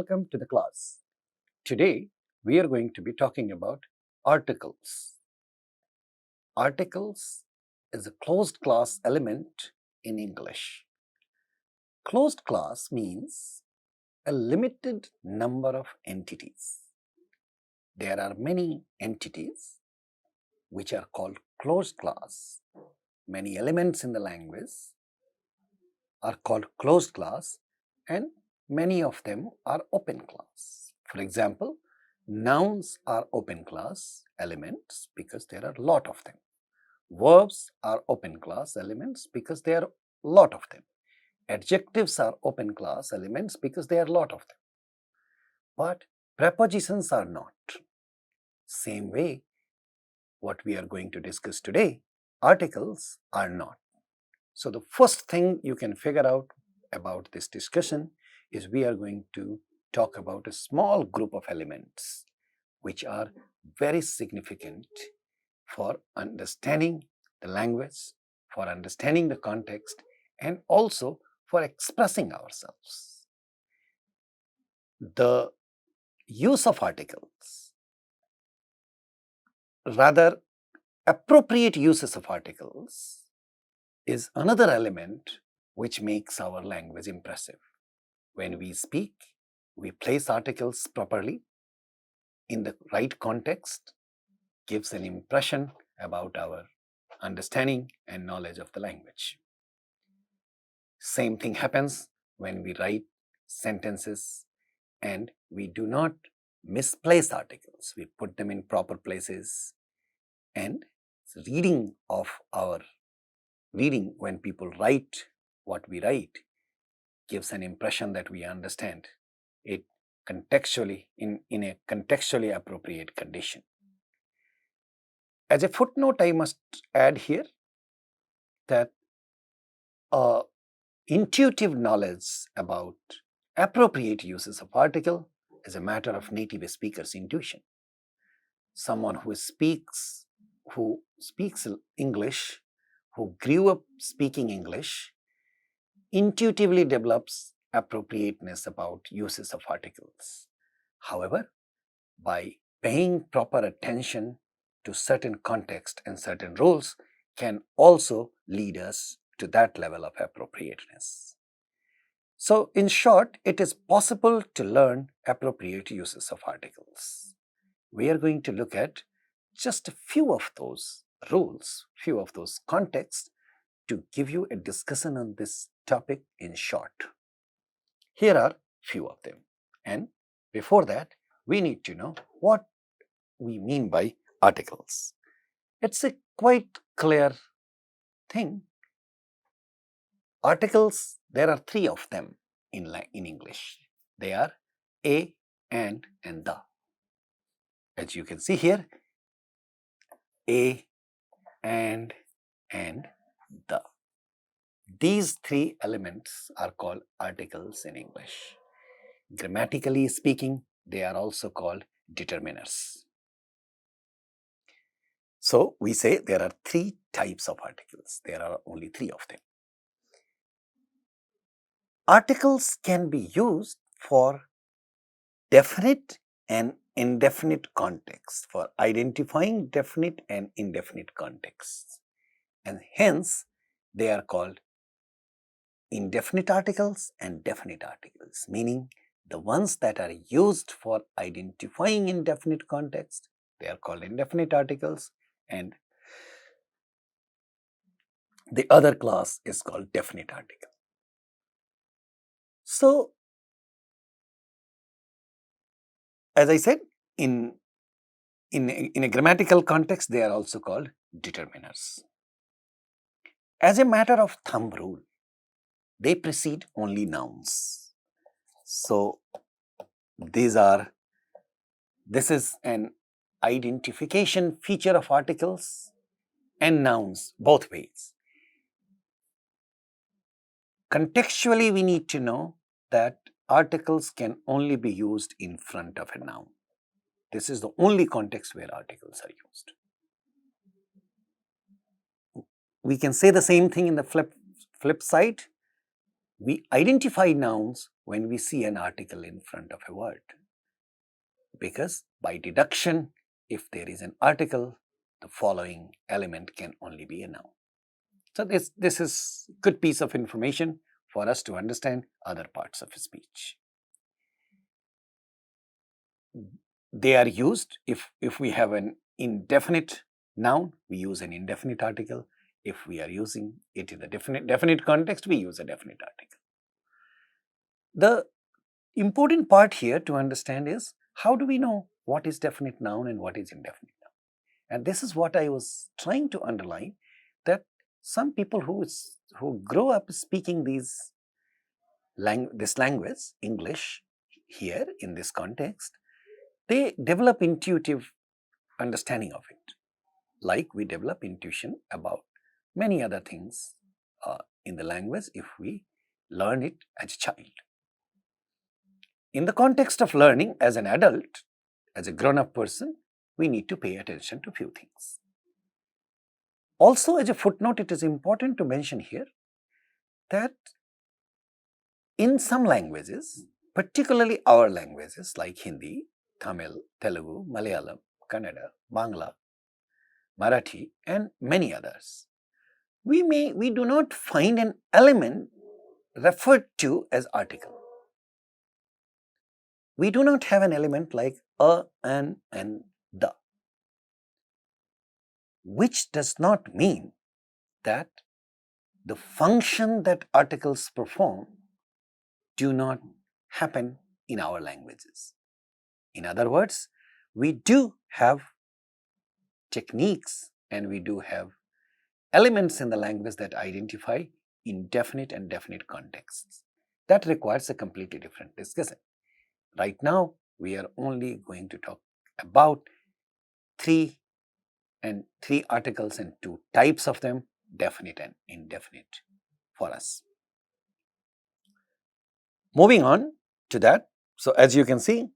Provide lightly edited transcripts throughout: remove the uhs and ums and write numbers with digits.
welcome to the class. Today we are going to be talking about articles. Articles is a closed class element in English. Closed class means a limited number of entities. There are many entities which are called closed class. Many elements in the language are called closed class and many of them are open class. For example, nouns are open class elements because there are a lot of them. Verbs are open class elements because there are a lot of them. Adjectives are open class elements because there are a lot of them. But prepositions are not. Same way, what we are going to discuss today, articles are not. So the first thing you can figure out about this discussion is we are going to talk about a small group of elements which are very significant for understanding the language, for understanding the context, and also for expressing ourselves. The use of articles, rather appropriate uses of articles, is another element which makes our language impressive. When we speak, we place articles properly in the right context, gives an impression about our understanding and knowledge of the language. Same thing happens when we write sentences and we do not misplace articles. We put them in proper places, and reading when people write what we write gives an impression that we understand it contextually in a contextually appropriate condition. As a footnote, I must add here that intuitive knowledge about appropriate uses of article is a matter of native speaker's intuition. Someone who speaks English, who grew up speaking English, intuitively develops appropriateness about uses of articles. However, by paying proper attention to certain context and certain rules can also lead us to that level of appropriateness. So, in short, it is possible to learn appropriate uses of articles. We are going to look at just a few of those rules, few of those contexts to give you a discussion on this topic in short. Here are few of them, and before that, we need to know what we mean by articles. It's a quite clear thing. Articles, there are three of them in English. They are a, and the. As you can see here, a, and the. These three elements are called articles in English. Grammatically speaking, they are also called determiners. So, we say there are three types of articles. There are only three of them. Articles can be used for definite and indefinite context, for identifying definite and indefinite contexts. And hence, they are called indefinite articles and definite articles, meaning the ones that are used for identifying indefinite context, they are called indefinite articles, and the other class is called definite article. So, as I said, in a grammatical context, they are also called determiners. As a matter of thumb rule, they precede only nouns. So, this is an identification feature of articles and nouns both ways. Contextually, we need to know that articles can only be used in front of a noun. This is the only context where articles are used. We can say the same thing in the flip side. We identify nouns when we see an article in front of a word. Because by deduction, if there is an article, the following element can only be a noun. So this is a good piece of information for us to understand other parts of speech. They are used if we have an indefinite noun, we use an indefinite article. If we are using it in a definite context, we use a definite article. The important part here to understand is, how do we know what is definite noun and what is indefinite noun? And this is what I was trying to underline, that some people who grow up speaking this language, English, here in this context, they develop intuitive understanding of it, like we develop intuition about many other things in the language if we learn it as a child. In the context of learning as an adult, as a grown-up person, we need to pay attention to few things. Also, as a footnote, it is important to mention here that in some languages, particularly our languages like Hindi, Tamil, Telugu, Malayalam, Kannada, Bangla, Marathi, and many others, we do not find an element referred to as article. We do not have an element like a, an, and the, which does not mean that the function that articles perform do not happen in our languages. In other words, we do have techniques and we do have elements in the language that identify indefinite and definite contexts. That requires a completely different discussion. Right now, we are only going to talk about three articles and two types of them, definite and indefinite, for us. Moving on to that, so as you can see,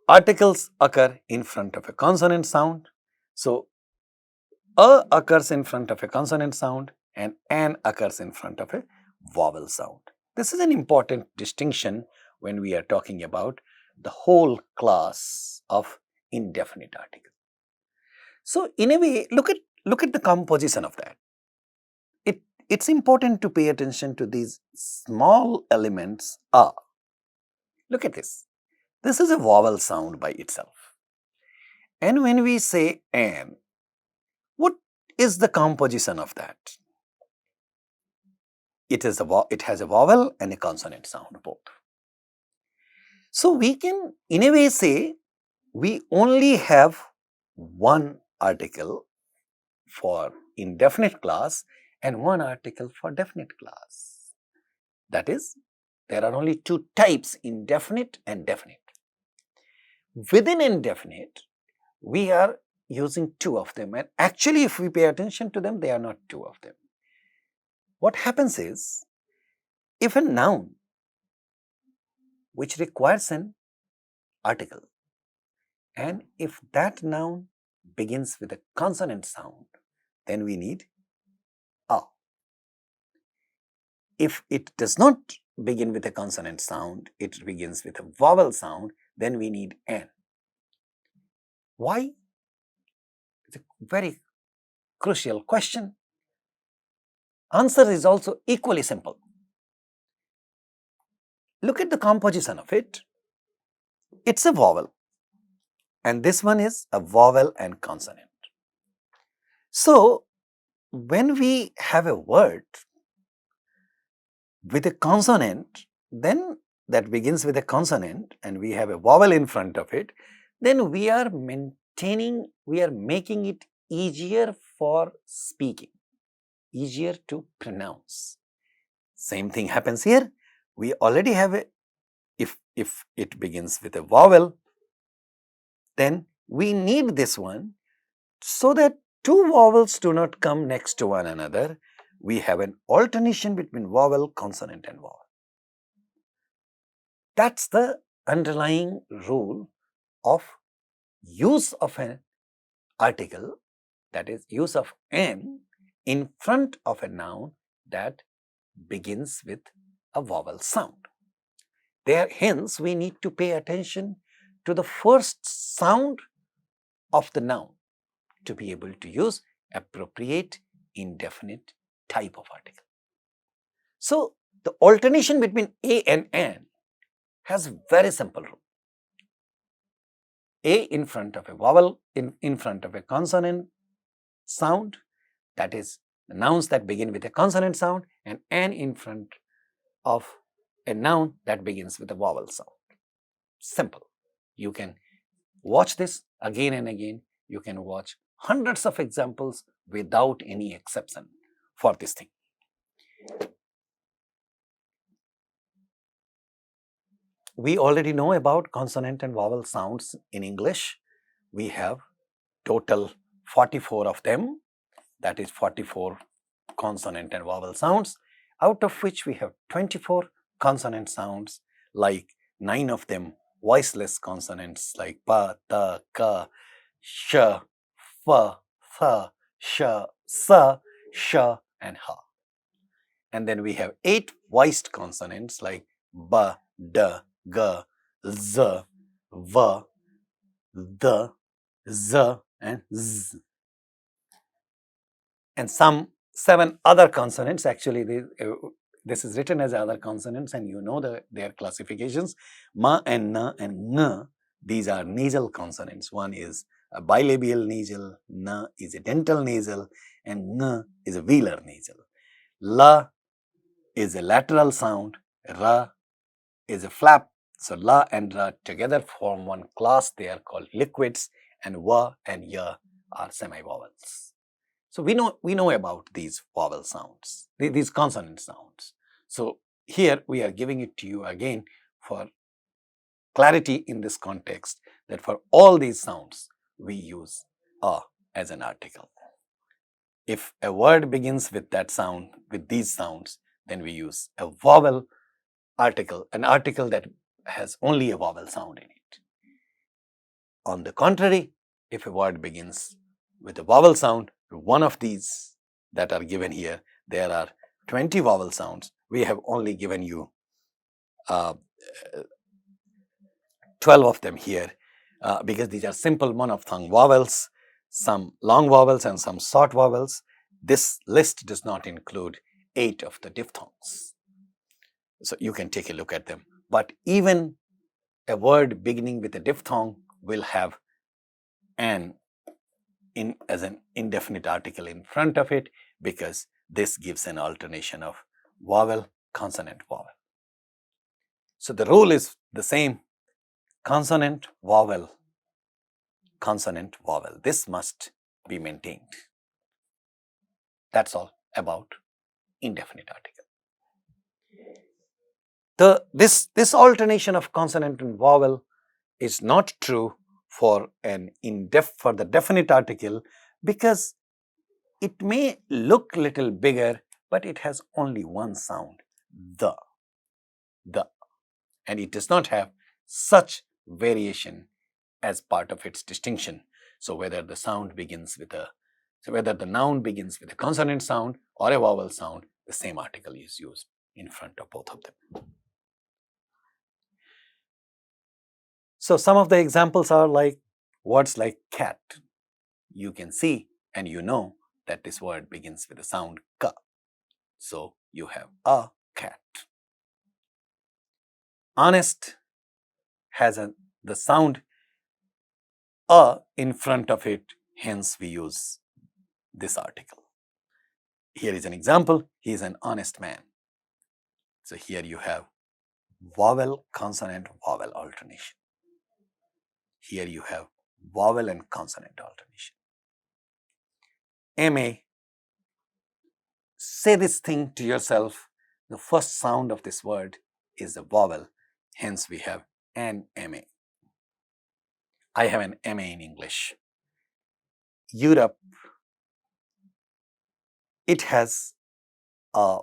articles occur in front of a consonant sound. So, a occurs in front of a consonant sound and an occurs in front of a vowel sound. This is an important distinction when we are talking about the whole class of indefinite articles. So, in a way, look at the composition of that. It's important to pay attention to these small elements. Look at this. This is a vowel sound by itself. And when we say an, what is the composition of that? It has a vowel and a consonant sound both. So, we can in a way say we only have one article for indefinite class and one article for definite class. That is, there are only two types, indefinite and definite. Within indefinite, we are using two of them, and actually if we pay attention to them, they are not two of them. What happens is, if a noun which requires an article, and if that noun begins with a consonant sound, then we need a. If it does not begin with a consonant sound, it begins with a vowel sound, then we need an. Why? It's a very crucial question. Answer is also equally simple. Look at the composition of it. It's a vowel, and this one is a vowel and consonant. So, when we have a word with a consonant, then that begins with a consonant and we have a vowel in front of it, then we are making it easier for speaking, easier to pronounce. Same thing happens here. We already have if it begins with a vowel, then we need this one so that two vowels do not come next to one another. We have an alternation between vowel, consonant and vowel. That's the underlying rule of use of an article, that is use of an in front of a noun that begins with a vowel sound. Hence, we need to pay attention to the first sound of the noun to be able to use appropriate indefinite type of article. So, the alternation between a and an has very simple rule. A in front of a vowel, in front of a consonant sound, that is the nouns that begin with a consonant sound, and an in front of a noun that begins with a vowel sound. Simple. You can watch this again and again. You can watch hundreds of examples without any exception for this thing. We already know about consonant and vowel sounds in English. We have total 44 of them, that is 44 consonant and vowel sounds, out of which we have 24 consonant sounds, like 9 of them voiceless consonants like pa, ta, ka, sh, fa, tha, sh, sa, sh, and ha. And then we have 8 voiced consonants like ba, da, ga, z, va, the, z, and z. And some 7 other consonants. Actually, this is written as other consonants, and you know their classifications. Ma and na and ng, these are nasal consonants. One is a bilabial nasal, na is a dental nasal, and ng is a velar nasal. La is a lateral sound, ra is a flap. So la and ra together form one class. They are called liquids, and wa and ya are semi-vowels. So we know about these vowel sounds, these consonant sounds. So here we are giving it to you again for clarity in this context, that for all these sounds we use a as an article. If a word begins with that sound, with these sounds, then we use a vowel article, an article that has only a vowel sound in it. On the contrary, if a word begins with a vowel sound, one of these that are given here, there are 20 vowel sounds. We have only given you 12 of them here because these are simple monophthong vowels, some long vowels and some short vowels. This list does not include 8 of the diphthongs. So you can take a look at them. But even a word beginning with a diphthong will have an as an indefinite article in front of it, because this gives an alternation of vowel, consonant, vowel. So the rule is the same: consonant, vowel, consonant, vowel. This must be maintained. That's all about indefinite article. This alternation of consonant and vowel is not true for the definite article, because it may look little bigger, but it has only one sound, the, and it does not have such variation as part of its distinction. So whether the noun begins with a consonant sound or a vowel sound, the same article is used in front of both of them. So some of the examples are like words like cat. You can see and you know that this word begins with the sound ka. So you have a cat. Honest has the sound a in front of it, hence we use this article. Here is an example: he is an honest man. So here you have vowel, consonant, vowel alternation. Here you have vowel and consonant alternation. MA, say this thing to yourself: the first sound of this word is a vowel, hence we have an MA. I have an MA in English. Europe, it has a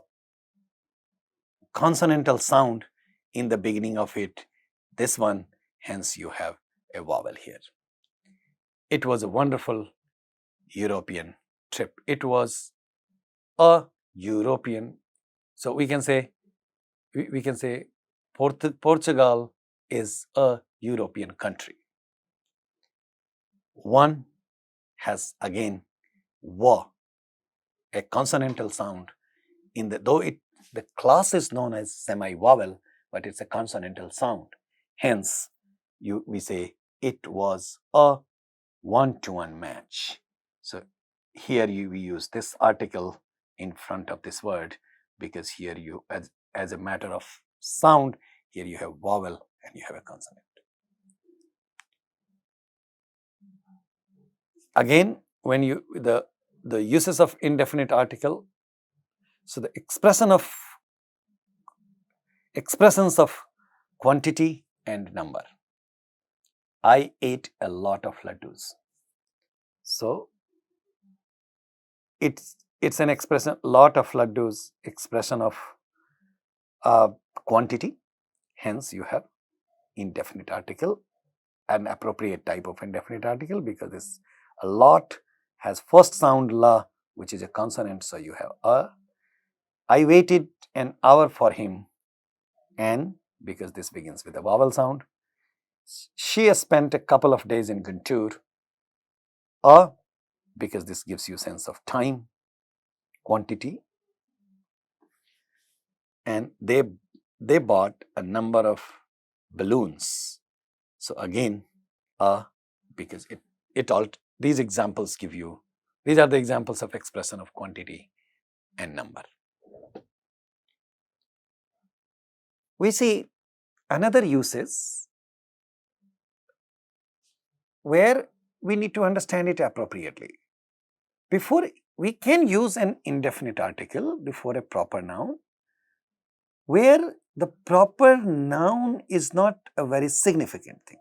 consonantal sound in the beginning of it, this one, hence you have a vowel here. It was a wonderful European trip. It was a European, so we can say we can say Portugal is a European country. One has again wa, a consonantal sound in the the class is known as semi-vowel, but it's a consonantal sound. Hence, we say it was a one-to-one match. So here we use this article in front of this word because here you, as a matter of sound, here you have vowel and you have a consonant. Again, when you the uses of indefinite article, so the expressions of quantity and number. I ate a lot of laddus. So it's an expression, lot of laddus, expression of quantity. Hence, you have indefinite article, an appropriate type of indefinite article because this a lot has first sound la, which is a consonant. So you have a. I waited an hour for him, and because this begins with a vowel sound. She has spent a couple of days in Guntur. A, because this gives you sense of time, quantity, and they bought a number of balloons. So again, because it all these examples give you, these are the examples of expression of quantity and number. We see another uses where we need to understand it appropriately. Before we can use an indefinite article before a proper noun, where the proper noun is not a very significant thing.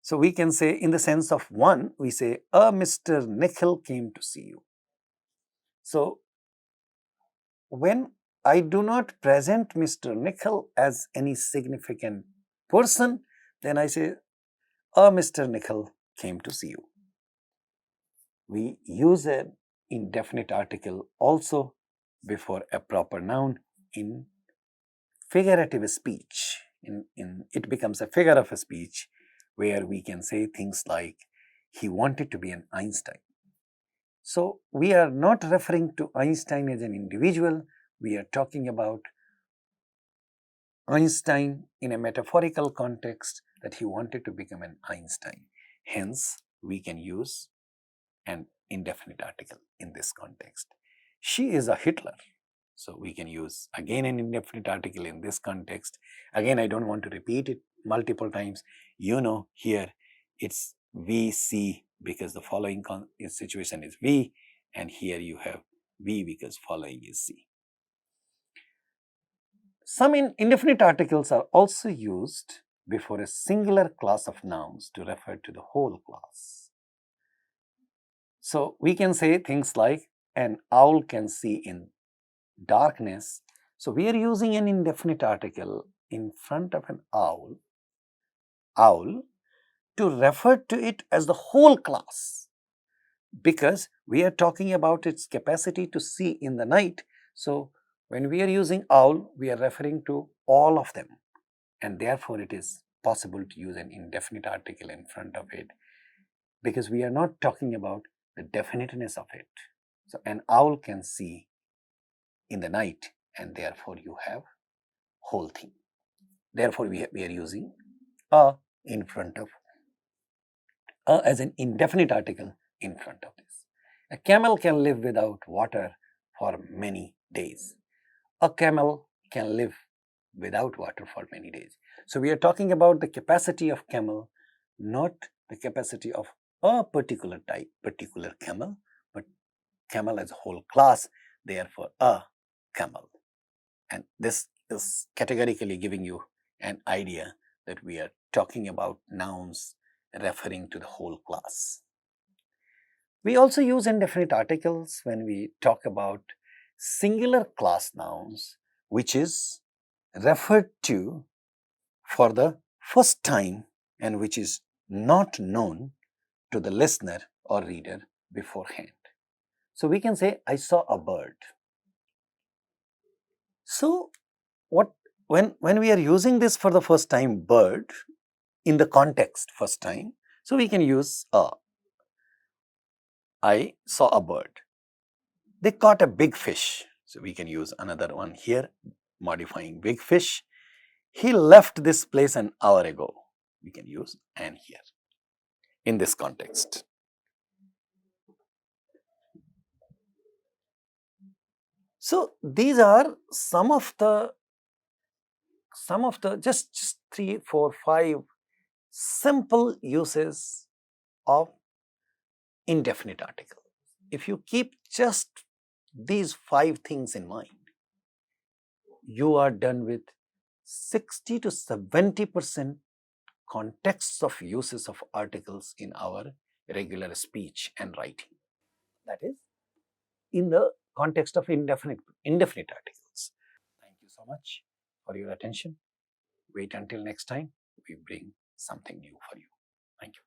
So we can say in the sense of one, we say, a Mr. Nikhil came to see you. So when I do not present Mr. Nikhil as any significant person, then I say, a Mr. Nikhil came to see you. We use an indefinite article also before a proper noun in figurative speech. It becomes a figure of a speech where we can say things like, he wanted to be an Einstein. So we are not referring to Einstein as an individual, we are talking about Einstein in a metaphorical context that he wanted to become an Einstein. Hence, we can use an indefinite article in this context. She is a Hitler. So we can use again an indefinite article in this context. Again, I don't want to repeat it multiple times. You know, here it's we see because the following situation is we, and here you have we because following is see. Some indefinite articles are also used before a singular class of nouns to refer to the whole class. So we can say things like an owl can see in darkness. So we are using an indefinite article in front of an owl to refer to it as the whole class because we are talking about its capacity to see in the night. So when we are using owl, we are referring to all of them, and therefore it is possible to use an indefinite article in front of it because we are not talking about the definiteness of it. So an owl can see in the night, and therefore you have whole thing. Therefore we are using a in front of as an indefinite article in front of this. A camel can live without water for many days. A camel can live without water for many days. So we are talking about the capacity of camel, not the capacity of a particular type, particular camel, but camel as a whole class, therefore a camel. And this is categorically giving you an idea that we are talking about nouns referring to the whole class. We also use indefinite articles when we talk about singular class nouns, which is referred to for the first time and which is not known to the listener or reader beforehand. So we can say, I saw a bird. So when we are using this for the first time, bird, in the context first time, so we can use a. I saw a bird. They caught a big fish. So we can use another one here, modifying big fish. He left this place an hour ago. We can use an here in this context. So these are some of the just 3, 4, 5 simple uses of indefinite article. If you keep just these 5 things in mind, you are done with 60 to 70% contexts of uses of articles in our regular speech and writing. That is in the context of indefinite articles. Thank you so much for your attention. Wait until next time. We bring something new for you. Thank you.